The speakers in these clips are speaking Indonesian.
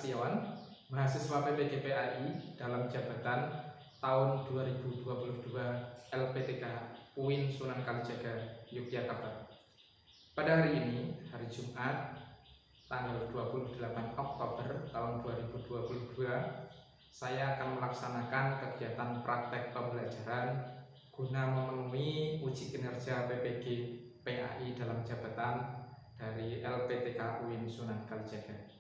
Sion, mahasiswa PPG-PAI dalam jabatan tahun 2022 LPTK UIN Sunan Kalijaga, Yogyakarta. Pada hari ini, hari Jumat, tanggal 28 Oktober tahun 2022, saya akan melaksanakan kegiatan praktek pembelajaran guna memenuhi uji kinerja PPG-PAI dalam jabatan dari LPTK UIN Sunan Kalijaga.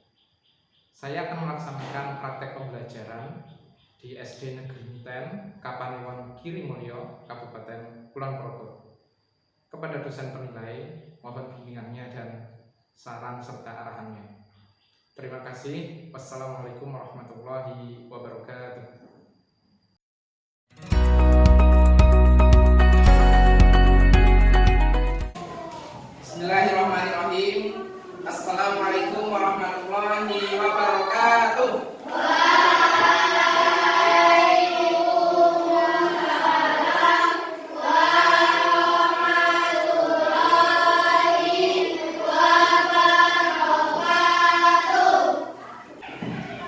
Saya akan melaksanakan praktek pembelajaran di SD Negeri Miten, Kapanewon Girimulyo, Kabupaten Kulon Progo. Kepada dosen penilai, mohon bimbingannya dan saran serta arahannya. Terima kasih. Wassalamualaikum warahmatullahi wabarakatuh. Bismillahirrahmanirrahim. Assalamualaikum warahmatullahi wabarakatuh.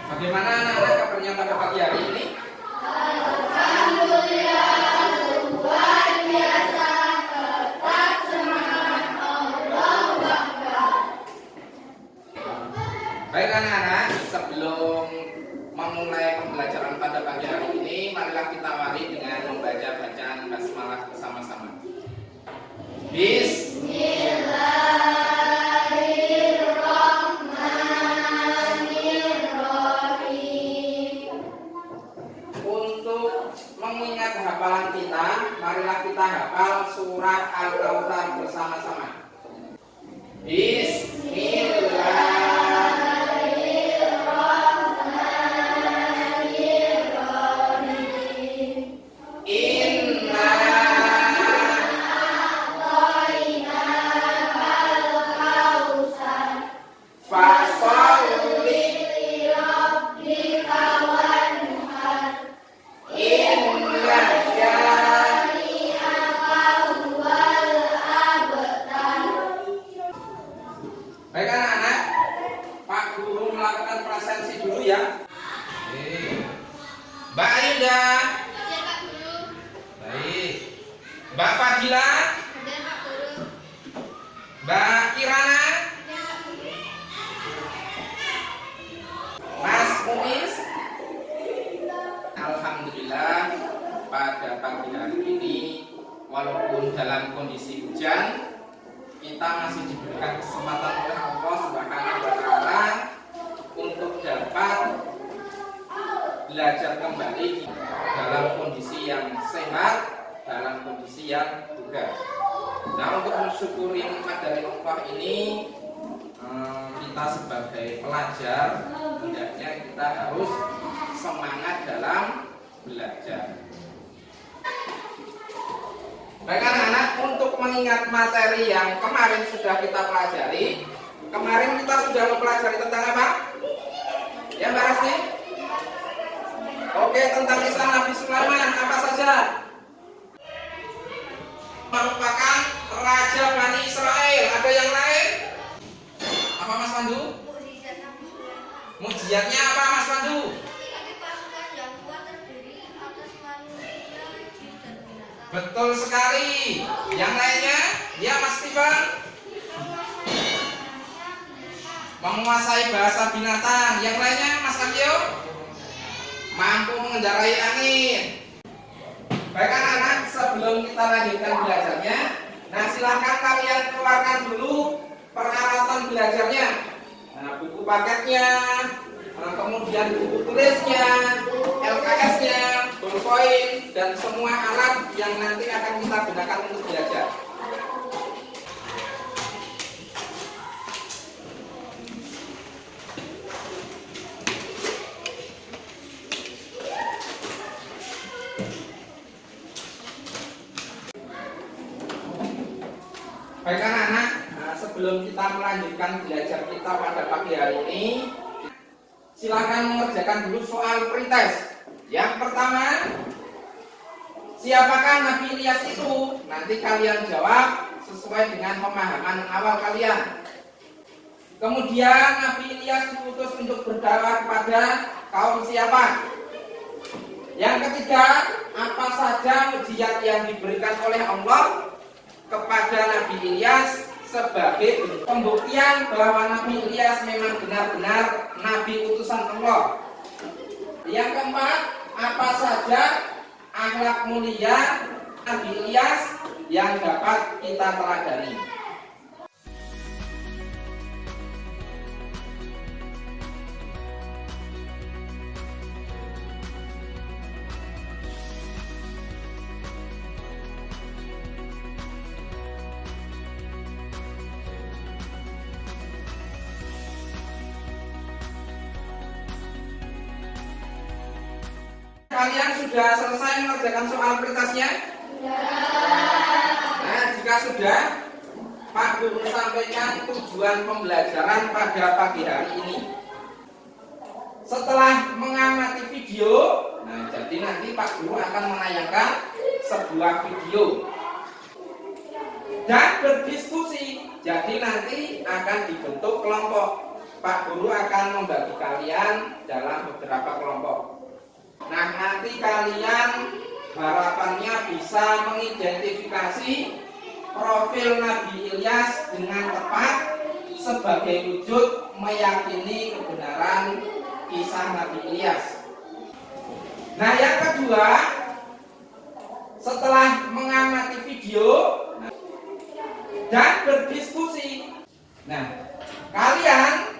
Bagaimana anak-anak kabarnya pada pagi hari ini? Alhamdulillah, luar biasa, tetap semangat, Allahu Akbar. Baik anak-anak, sebelum memulai pembelajaran pada pagi hari ini, marilah kita awali dengan membaca bacaan basmalah bersama-sama. Untuk mengingat hafalan kita, marilah kita hafal surah Al-Kautsar bersama-sama. Bismillahirrahmanirrahim. Inna a'tainakal kautsar fasholli li rabbika wanhar. Inna syani'aka huwal abtar. Baik anak-anak, Pak Guru melakukan prasensi dulu ya. Mbak Ayunda. Hadir Pak Guru. Baik. Mbak Fadila. Hadir Pak Guru. Mbak Kirana. Hadir Pak Guru. Mas Muiz. Alhamdulillah pada pagi hari ini, walaupun dalam kondisi hujan, kita masih diberikan kesempatan oleh Allah Subhanahu wa Ta'ala untuk dapat belajar kembali dalam kondisi yang sehat, dalam kondisi yang bugar. Nah, untuk mensyukuri nikmat dari Allah ini, kita sebagai pelajar hendaknya kita harus semangat dalam belajar. Baik anak-anak, untuk mengingat materi yang kemarin sudah kita pelajari, kemarin kita sudah mempelajari tentang apa? Ya Mbak Rasti? Oke, tentang Islam Nabi Sulaiman, apa saja? Merupakan Raja Bani Israel. Ada yang lain? Apa Mas Pandu? Mukjizat Nabi Sulaiman. Mukjizatnya apa Mas Pandu? Memiliki pasukan yang kuat terdiri atas manusia, jin dan binatang. Betul sekali. Yang lainnya? Ya Mas Steven? Menguasai bahasa binatang. Yang lainnya Mas Agio? Mampu mengendarai angin. Baik anak-anak, sebelum kita lanjutkan belajarnya, nah silahkan kalian keluarkan dulu peralatan belajarnya. Nah, buku paketnya, kemudian buku tulisnya, LKS-nya, ballpoint, dan semua alat yang nanti akan kita gunakan untuk belajar. Baik anak-anak, nah, sebelum kita melanjutkan belajar kita pada pagi hari ini, silakan mengerjakan dulu soal pretest. Yang pertama, siapakah Nabi Ilyas itu? Nanti kalian jawab sesuai dengan pemahaman awal kalian. Kemudian Nabi Ilyas diutus untuk berdakwah kepada kaum siapa? Yang ketiga, apa saja mujizat yang diberikan oleh Allah kepada Nabi Ilyas sebagai pembuktian bahwa Nabi Ilyas memang benar-benar Nabi utusan Allah. Yang keempat, apa saja akhlak mulia Nabi Ilyas yang dapat kita teladani. Kalian sudah selesai mengerjakan soal prioritasnya? Nah, jika sudah, Pak Guru sampaikan tujuan pembelajaran pada pagi hari ini. Setelah mengamati video, nah jadi nanti Pak Guru akan menayangkan sebuah video dan berdiskusi. Jadi nanti akan dibentuk kelompok. Pak Guru akan membagi kalian dalam beberapa kelompok. Nah, nanti kalian harapannya bisa mengidentifikasi profil Nabi Ilyas dengan tepat sebagai wujud meyakini kebenaran kisah Nabi Ilyas. Nah, yang kedua, setelah mengamati video dan berdiskusi, nah kalian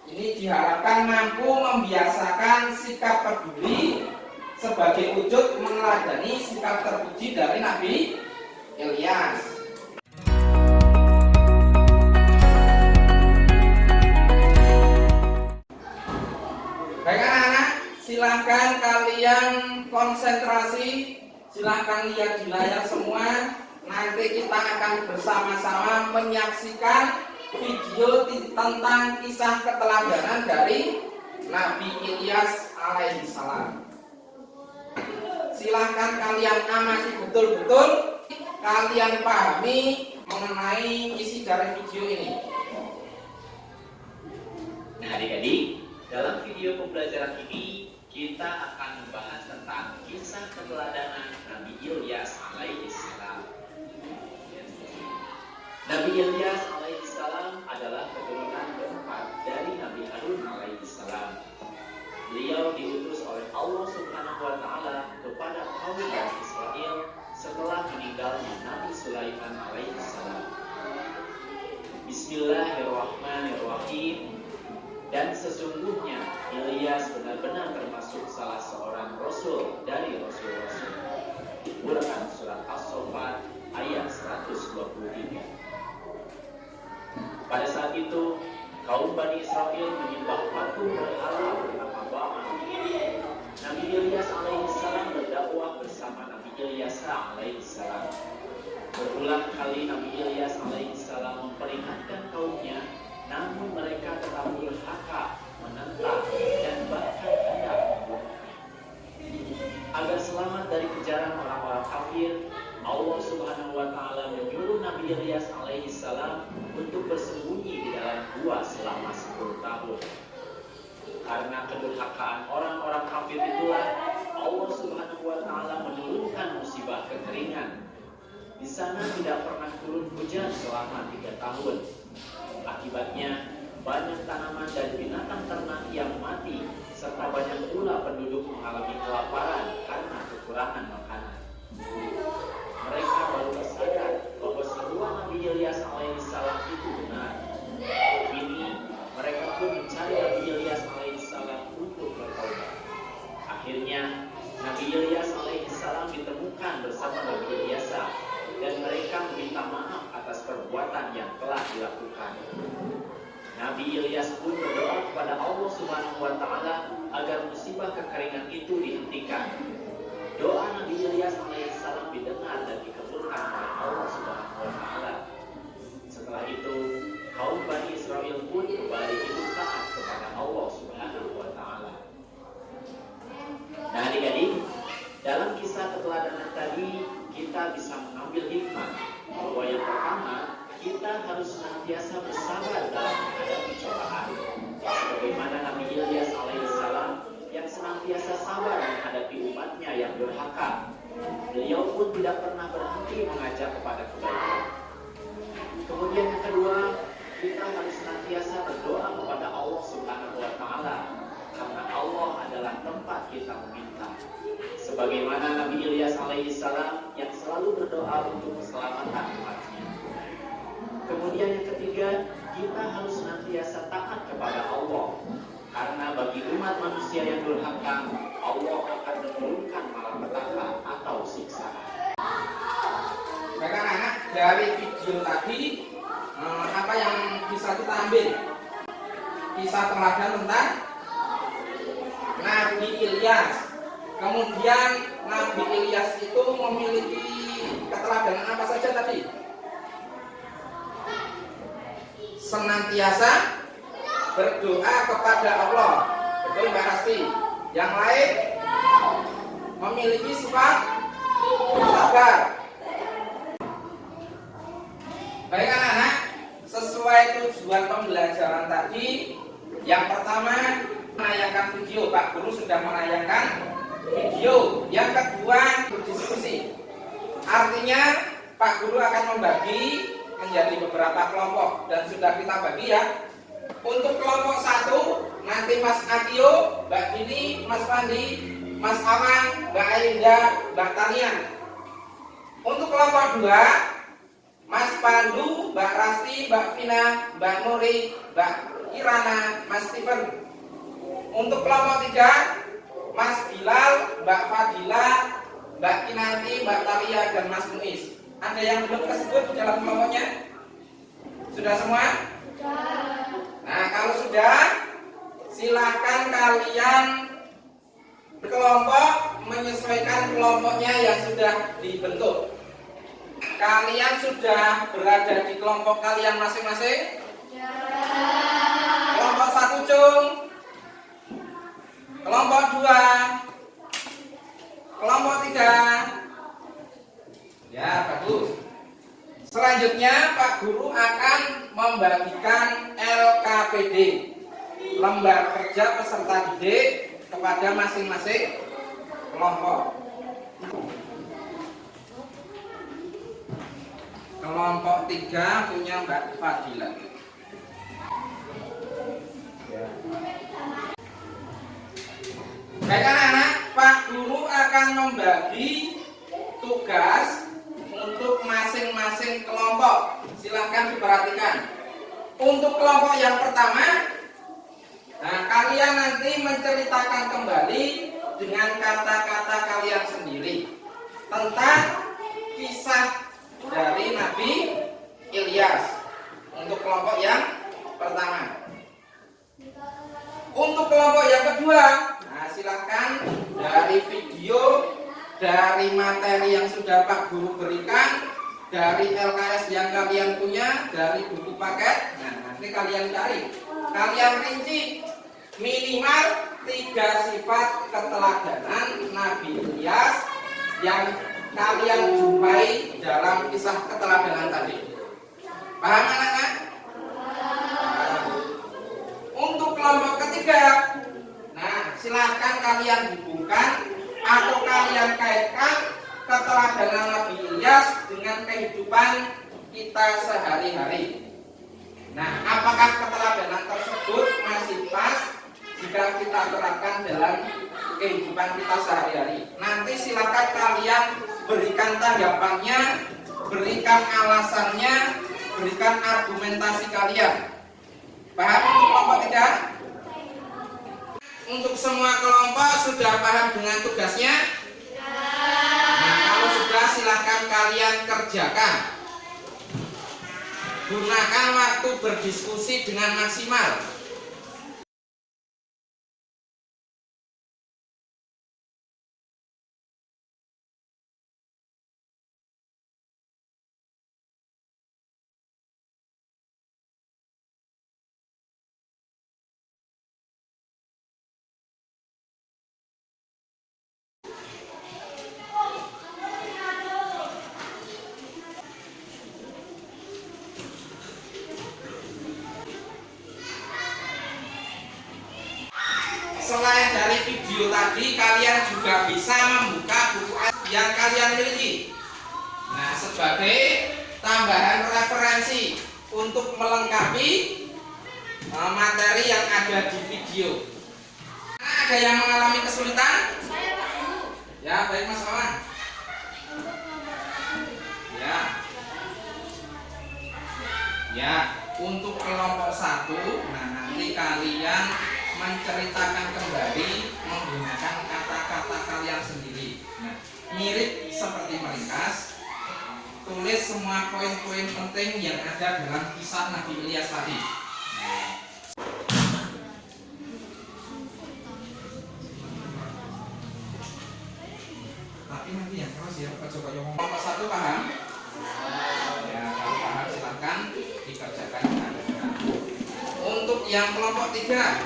ini diharapkan mampu membiasakan sikap peduli sebagai wujud meneladani sikap terpuji dari Nabi Ilyas. Baik anak-anak, silahkan kalian konsentrasi, silahkan lihat di layar semua. Nanti kita akan bersama-sama menyaksikan video tentang kisah keteladanan dari Nabi Ilyas alaihissalam. Silahkan kalian amati betul-betul, kalian pahami mengenai isi dari video ini. Nah, adik-adik, dalam video pembelajaran ini kita akan membahas tentang kisah keteladanan Nabi Ilyas alaihissalam. Nabi Ilyas alaihissalam adalah keturunan keempat dari Nabi Harun alaihissalam. Beliau diutus oleh Allah Subhanahu wa Ta'ala kepada kaum Bani Israel setelah meninggalnya Nabi Sulaiman alaihissalam. Bismillahirrahmanirrahim. Dan sesungguhnya Ilyas benar-benar termasuk salah seorang rasul dari rasul-rasul. Quran surat As-Saffat ayat 123. Pada saat itu, kaum Bani Israel menyembah patung berhala bernama Baal. Nabi Ilyas alaihissalam berdakwah bersama Nabi Ilyas alaihissalam. Berulang kali Nabi Ilyas alaihissalam memperingatkan kaumnya, namun mereka tetap durhaka, menentang, dan bahkan hendak membunuhnya. Agar selamat dari kejaran orang-orang kafir, Allah Subhanahu wa Ta'ala menyuruh Nabi Ilyas alaihissalam untuk bersembunyi di dalam gua selama 10 tahun. Karena kedurhakaan orang-orang kafir itulah Allah Subhanahu wa Ta'ala menurunkan musibah kekeringan. Di sana tidak pernah turun hujan selama 3 tahun. Akibatnya banyak tanaman dan binatang ternak yang mati, serta banyak pula penduduk mengalami kelaparan karena kekurangan makanan. Mereka baru sadar bahwa seruan Nabi Ilyas alaihissalam itu benar. Kini mereka pun mencari Nabi Ilyas alaihissalam untuk bertaubat. Akhirnya Nabi Ilyas alaihissalam ditemukan bersama Nabi Ilyas dan mereka meminta maaf atas perbuatan yang telah dilakukan. Nabi Ilyas pun berdoa kepada Allah Subhanahu wa Ta'ala agar musibah kekeringan itu dihentikan. Doa Nabi Ilyas alaihissalam didengar dan dikabulkan oleh Allah Subhanahu wa Ta'ala. Setelah itu, kaum Bani Israel pun kembali hidup taat kepada Allah Subhanahu wa Ta'ala. Nah, adik-adik, dalam kisah keteladanan tadi kita bisa mengambil hikmah bahwa yang pertama, kita harus senantiasa bersabar dalam menghadapi pun tidak pernah berhenti mengajak kepada kebaikan. Kemudian yang kedua, kita harus senantiasa berdoa kepada Allah Subhanahu wa Ta'ala, karena Allah adalah tempat kita meminta. Sebagaimana Nabi Ilyas alaihissalam yang selalu berdoa untuk keselamatan umatnya. Kemudian yang ketiga, kita harus senantiasa taat kepada Allah, karena bagi umat manusia yang durhaka, Allah akan menurunkan malapetaka atau siksa. Baik anak-anak, dari video tadi apa yang bisa kita ambil? Kisah teladan tentang Nabi Ilyas. Kemudian Nabi Ilyas itu memiliki keteladanan apa saja tadi? Senantiasa berdoa kepada Allah. Betul Mbak Rasti? Yang lain memiliki sifat sabar. Baik anak-anak, sesuai tujuan pembelajaran tadi, yang pertama menayangkan video. Pak Guru sudah menayangkan video. Yang kedua berdiskusi. Artinya Pak Guru akan membagi menjadi beberapa kelompok dan sudah kita bagi ya. Untuk kelompok 1 nanti Mas Akio, Mbak Dini, Mas Pandi, Mas Aman, Mbak Ainda, Mbak Tania. Untuk kelompok 2 Mas Pandu, Mbak Rasti, Mbak Vina, Mbak Nuri, Mbak Kirana, Mas Steven. Untuk kelompok 3 Mas Bilal, Mbak Fadila, Mbak Kinanti, Mbak Talia, dan Mas Muiz. Ada yang belum tersebut di dalam kelompoknya? Sudah semua? Nah, kalau sudah, silakan kalian berkelompok menyesuaikan kelompoknya yang sudah dibentuk. Kalian sudah berada di kelompok kalian masing-masing? Kelompok 1 cung, kelompok 2, kelompok 3. Ya, bagus. Selanjutnya Pak Guru akan membagikan LKPD, lembar kerja peserta didik, kepada masing-masing kelompok. Kelompok 3 punya Mbak Fadila. Baik anak-anak, Pak Guru akan membagi tugas untuk masing-masing kelompok. Silahkan diperhatikan. Untuk kelompok yang pertama, nah kalian nanti menceritakan kembali dengan kata-kata kalian sendiri tentang kisah dari Nabi Ilyas. Untuk kelompok yang pertama. Untuk kelompok yang kedua, nah silahkan dari video, dari materi yang sudah Pak Guru berikan, dari LKS yang kalian punya, dari buku paket. Nah, nanti kalian cari, kalian rinci minimal 3 sifat keteladanan Nabi Ilyas yang kalian jumpai dalam kisah keteladanan tadi. Paham anak-anak? Untuk kelompok ketiga, nah silahkan kalian hubungkan atau kalian kaitkan keteladanan Nabi Ilyas dengan kehidupan kita sehari-hari. Nah, apakah keteladanan tersebut masih pas jika kita terapkan dalam kehidupan kita sehari-hari? Nanti silakan kalian berikan tanggapannya, berikan alasannya, berikan argumentasi kalian. Paham untuk kelompok 3? Untuk semua kelompok sudah paham dengan tugasnya? Nah, kalau sudah silakan kalian kerjakan. Gunakan waktu berdiskusi dengan maksimal. Selain dari video tadi, kalian juga bisa membuka buku yang kalian miliki. Nah, sebagai tambahan referensi untuk melengkapi materi yang ada di video. Ada yang mengalami kesulitan? Saya Pak Guru. Ya, baik Mas Awan. Untuk nomor 1. Ya. Ya, untuk kelompok 1, nah nanti kalian menceritakan kembali menggunakan kata-kata kalian sendiri. Nah, mirip seperti meringkas. Tulis semua poin-poin penting yang ada dalam kisah Nabi Ilyas tadi. Tapi nanti yang keras ya, coba ngomong. Kelompok 1 paham? Ya, kalau paham silahkan dikerjakan. Untuk yang kelompok 3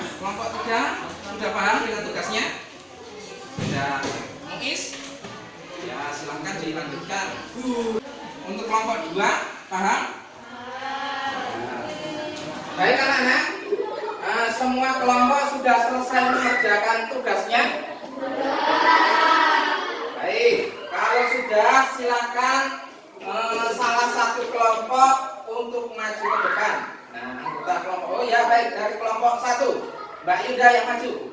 sudah paham dengan tugasnya? Sudah Muis? Ya, silahkan dilanjutkan. Untuk kelompok 2 paham? Baik anak-anak, semua kelompok sudah selesai mengerjakan tugasnya? Baik, kalau sudah silakan salah satu kelompok untuk maju ke depan. Nah, anggota kelompok, oh ya baik, dari kelompok 1 Mbak Yuda yang maju.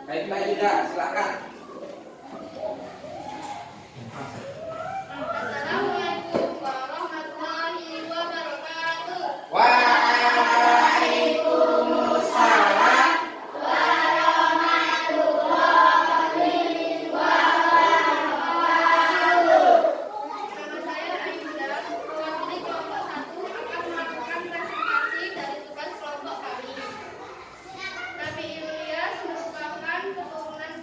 Baik Mbak Yuda, silakan. Assalamualaikum warahmatullahi wabarakatuh. Waalaikumsalam. Nama saya Aida, mewakili kelompok 1 akan melakukan presentasi dari tugas kelompok kami. Nabi Ilyas merupakan keturunan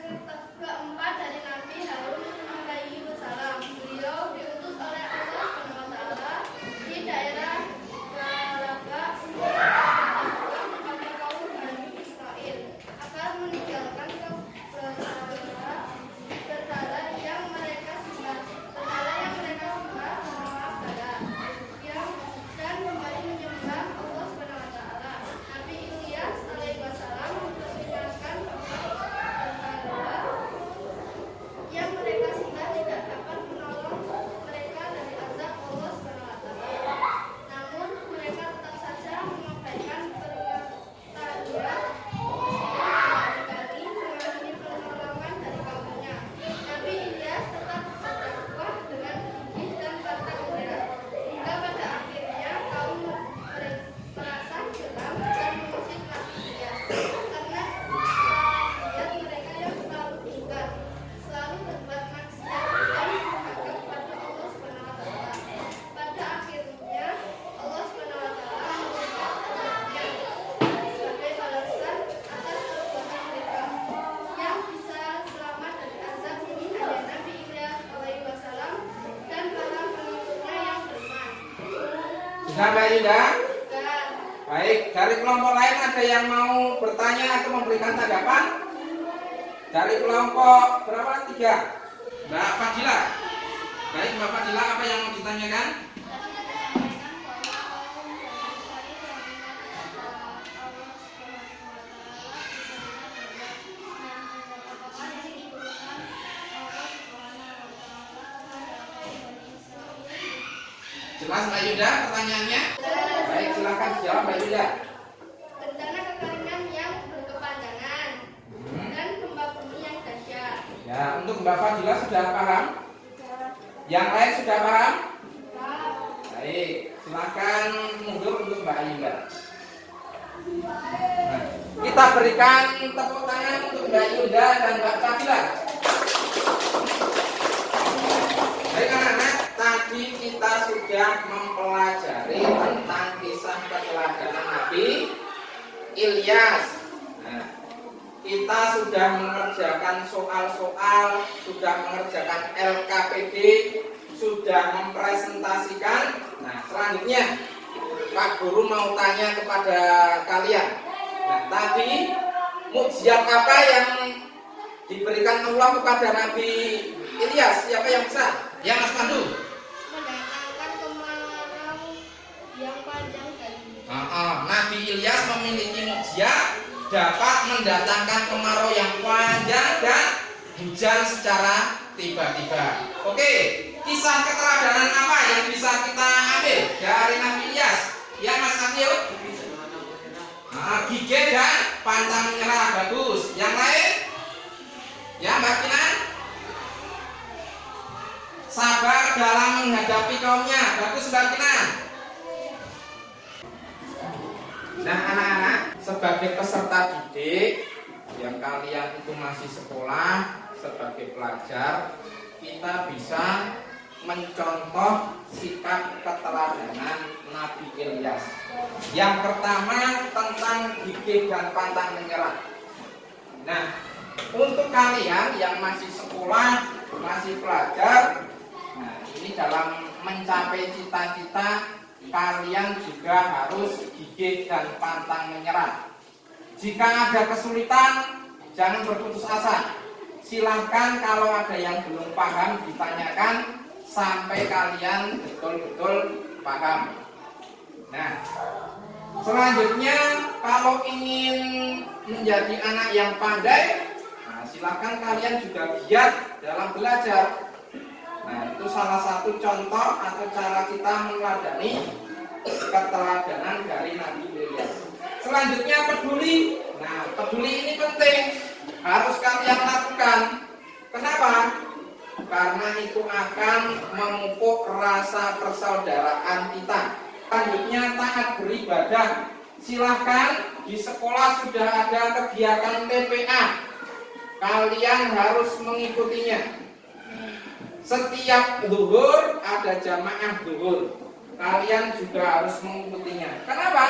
keempat dari Nabi Harun alaihi wassalam. Beliau diutus oleh Allah SWT di daerah Galaba kepada kaum Bani Israel agar meninggalkan berhala yang mereka sembah dan kembali menyembah Allah SWT. Nabi Ilyas alaihissalam memperkenalkan bahwa berhala yang mereka sembah tidak dapat menolong mereka dari azab Allah SWT. Namun mereka tetap saja mengabaikan peringatannya sekali mengalami pertolongan dari kaumnya. Nabi Ilyas tetap berdakwah dengan gigih dan pantang menyerah hingga pada akhirnya kaum merasa geram dan mengusir Nabi Ilyas karena lihat mereka yang selalu ingkar, selalu berbuat maksiat dan durhaka kepada Allah SWT. Pada akhirnya Allah SWT memberikan azabnya sebagai balasan atas perbuatan mereka. Yang bisa selamat dari azab ini hanya Nabi Ilyas alaihissalam dan para pengikutnya yang beriman. Sudah Mbak Yuda? Dan Baik, dari kelompok lain ada yang mau bertanya atau memberikan tanggapan? Dari kelompok berapa? 3 Mbak Fadila. Baik Mbak Fadila, apa yang mau ditanyakan? Jelas Mbak Yuda pertanyaannya? Baik, silakan jawab Mbak Yuda. bencana kekeringan yang berkepanjangan dan gempa bumi yang dahsyat. Ya, untuk Mbak Fadila sudah paham? Yang lain sudah paham? Baik, silakan mundur untuk Mbak Yuda. Nah, kita berikan tepuk tangan untuk Mbak Yuda dan Mbak Fadila. Baik anak-anak, tadi kita sudah mempelajari tentang kisah keteladanan Nabi Ilyas. Nah, kita sudah mengerjakan soal-soal, sudah mengerjakan LKPD, sudah mempresentasikan. Nah, selanjutnya Pak Guru mau tanya kepada kalian. Nah, tadi mukjizat apa yang diberikan Allah kepada Nabi Ilyas? Siapa yang bisa? Ya Mas Pandu. Mendatangkan kemarau yang panjang dan Nabi Ilyas memiliki mukjizat dapat mendatangkan kemarau yang panjang dan hujan secara tiba-tiba. Oke, kisah keteladanan apa yang bisa kita ambil dari Nabi Ilyas? Ya Mas Akhil? Gigih dan pantang menyerah, bagus. Yang lain? Ya Mbak Kinan? Sabar dalam menghadapi kaumnya, bagus Mbak Kinan. Nah anak-anak, sebagai peserta didik yang kalian itu masih sekolah, sebagai pelajar, kita bisa mencontoh sikap keteladanan Nabi Ilyas. Yang pertama tentang gigih dan pantang menyerah. Nah, untuk kalian yang masih sekolah, masih pelajar, nah ini dalam mencapai cita-cita kalian juga harus gigih dan pantang menyerah. Jika ada kesulitan, jangan berputus asa. Silahkan kalau ada yang belum paham ditanyakan sampai kalian betul-betul paham. Nah, selanjutnya kalau ingin menjadi anak yang pandai, nah, silahkan kalian juga giat dalam belajar. Nah, itu salah satu contoh atau cara kita meneladani keteladanan dari Nabi Ilyas. Selanjutnya peduli. Nah, peduli ini penting, harus kalian lakukan. Kenapa? Karena itu akan memupuk rasa persaudaraan kita. Selanjutnya taat beribadah. Silahkan di sekolah sudah ada kegiatan TPA. Kalian harus mengikutinya. Setiap zuhur ada jamaah zuhur. Kalian juga harus mengikutinya. Kenapa?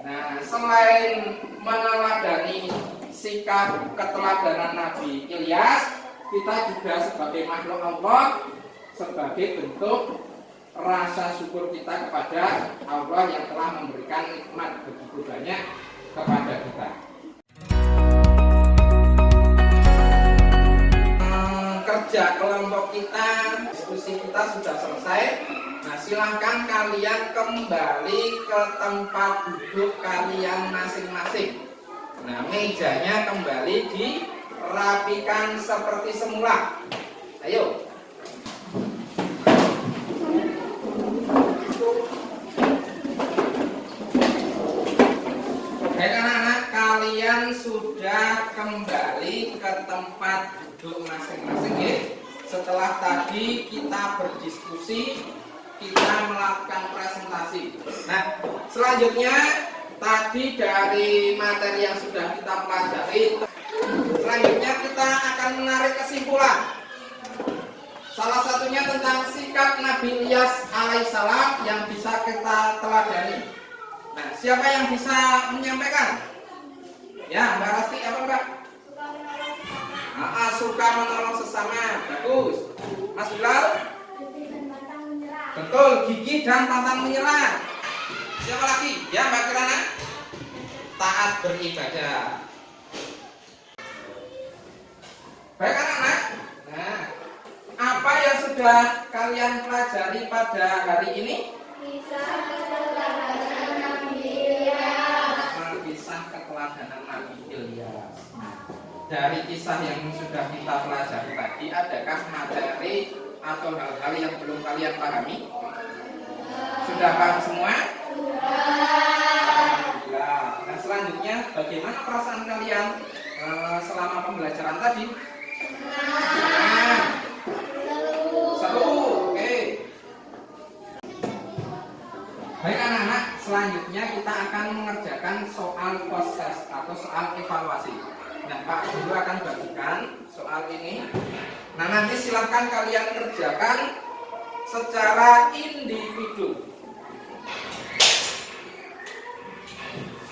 Nah, selain meneladani sikap keteladanan Nabi Ilyas, kita juga sebagai makhluk Allah, sebagai bentuk rasa syukur kita kepada Allah yang telah memberikan nikmat begitu banyak kepada kita. Kerja kelompok kita, diskusi kita sudah selesai. Nah, silahkan kalian kembali ke tempat duduk kalian masing-masing. Nah, mejanya kembali dirapikan seperti semula. Ayo. Baik anak-anak, kalian sudah kembali ke tempat duduk masing-masing ya. Setelah tadi kita berdiskusi, kita melakukan presentasi. Nah, selanjutnya tadi dari materi yang sudah kita pelajari, selanjutnya kita akan menarik kesimpulan. Salah satunya tentang sikap Nabi Ilyas alaihissalam yang bisa kita teladani. Nah, siapa yang bisa menyampaikan? Ya, Mbak Rasti apa Mbak? Suka menolong sesama, bagus. Mas Bilal? Betul, gigih dan pantang menyerah. Siapa lagi? Ya Mbak Kirana? Taat beribadah. Baik anak-anak. Nah, apa yang sudah kalian pelajari pada hari ini? Kisah keteladanan Nabi Ilyas. Kisah keteladanan Nabi Ilyas. Dari kisah yang sudah kita pelajari tadi, adakah materi atau hal-hal yang belum kalian pahami? Sudah paham semua? Alhamdulillah. Nah, selanjutnya bagaimana perasaan kalian selama pembelajaran tadi? Seru. Oke. Baik anak-anak, selanjutnya kita akan mengerjakan soal post-test atau soal evaluasi. Nah, Pak Guru akan bagikan soal ini. Nah, nanti silahkan kalian kerjakan secara individu.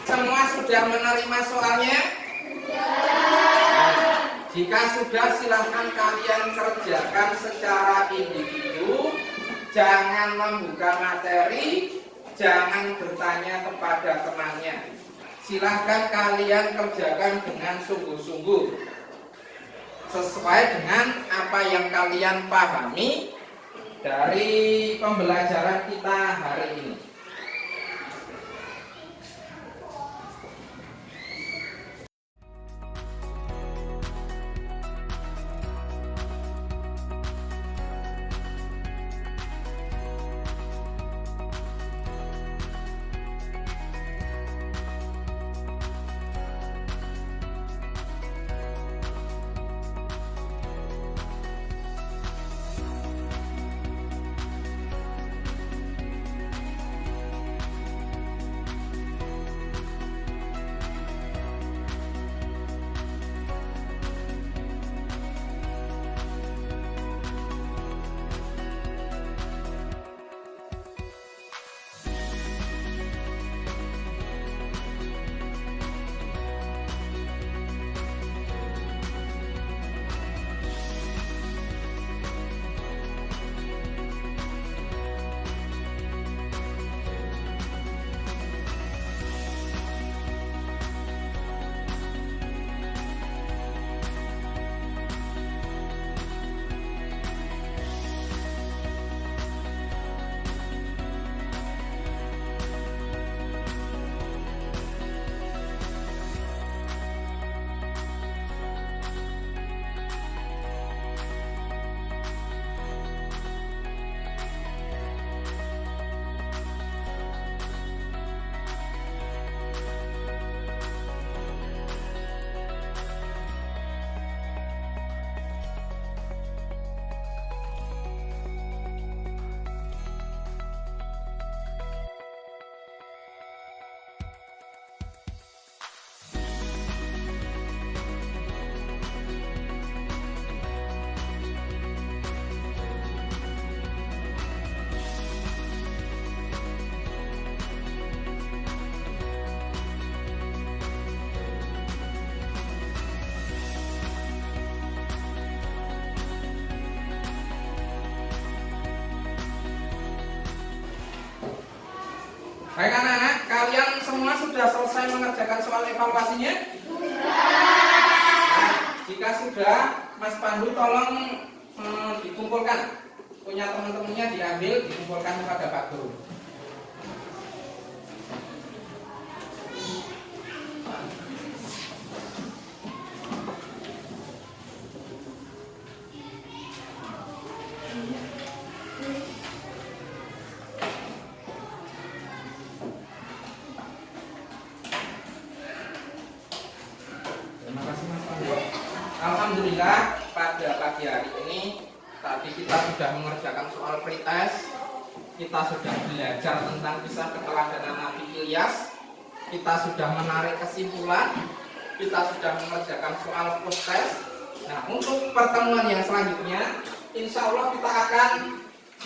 Semua sudah menerima soalnya? Jika sudah, silahkan kalian kerjakan secara individu. Jangan membuka materi, jangan bertanya kepada temannya. Silahkan kalian kerjakan dengan sungguh-sungguh sesuai dengan apa yang kalian pahami dari pembelajaran kita hari ini. Baik anak-anak, kalian semua sudah selesai mengerjakan soal evaluasinya? Nah, jika sudah, Mas Pandu tolong dikumpulkan. Punya teman-temannya diambil, dikumpulkan kepada Pak Guru. Terima kasih Mas Pandu. Alhamdulillah pada pagi hari ini tadi kita sudah mengerjakan soal pretest, kita sudah belajar tentang kisah keteladanan Nabi Ilyas, kita sudah menarik kesimpulan, kita sudah mengerjakan soal post-test. Nah, untuk pertemuan yang selanjutnya, insya Allah kita akan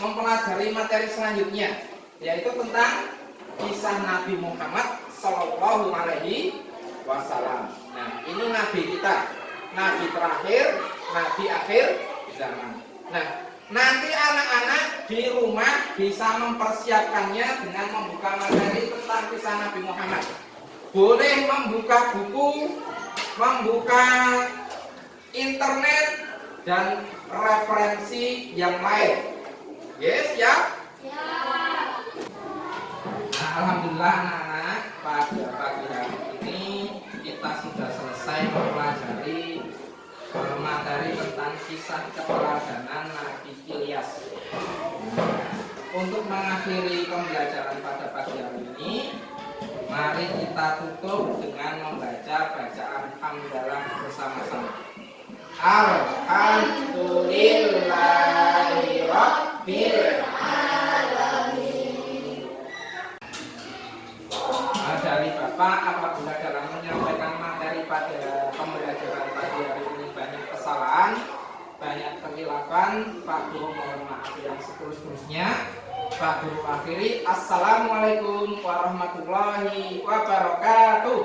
mempelajari materi selanjutnya, yaitu tentang kisah Nabi Muhammad Sallallahu Alaihi Wasallam. Nah, ini Nabi kita, Nabi terakhir, Nabi akhir zaman. Nah, nanti anak-anak di rumah bisa mempersiapkannya dengan membuka materi tentang kisah Nabi Muhammad. Boleh membuka buku, membuka internet, dan referensi yang lain. Yes, ya? Nah, alhamdulillah anak-anak, pada pagi hari ini kita sudah selesai mempelajari materi tentang kisah keteladanan Nabi Ilyas. Untuk mengakhiri pembelajaran pada pagi hari ini, mari kita tutup dengan membaca bacaan hamdalah bersama-sama. Alhamdulillahi Rabbil Alamin. Dari Bapak, apabila dalam menyampaikan materi pada pembelajaran pagi hari ini banyak kesalahan, banyak kehilafan, Pak Guru mohon maaf yang seterus-terusnya. Pak Guru akhiri, Assalamualaikum warahmatullahi wabarakatuh.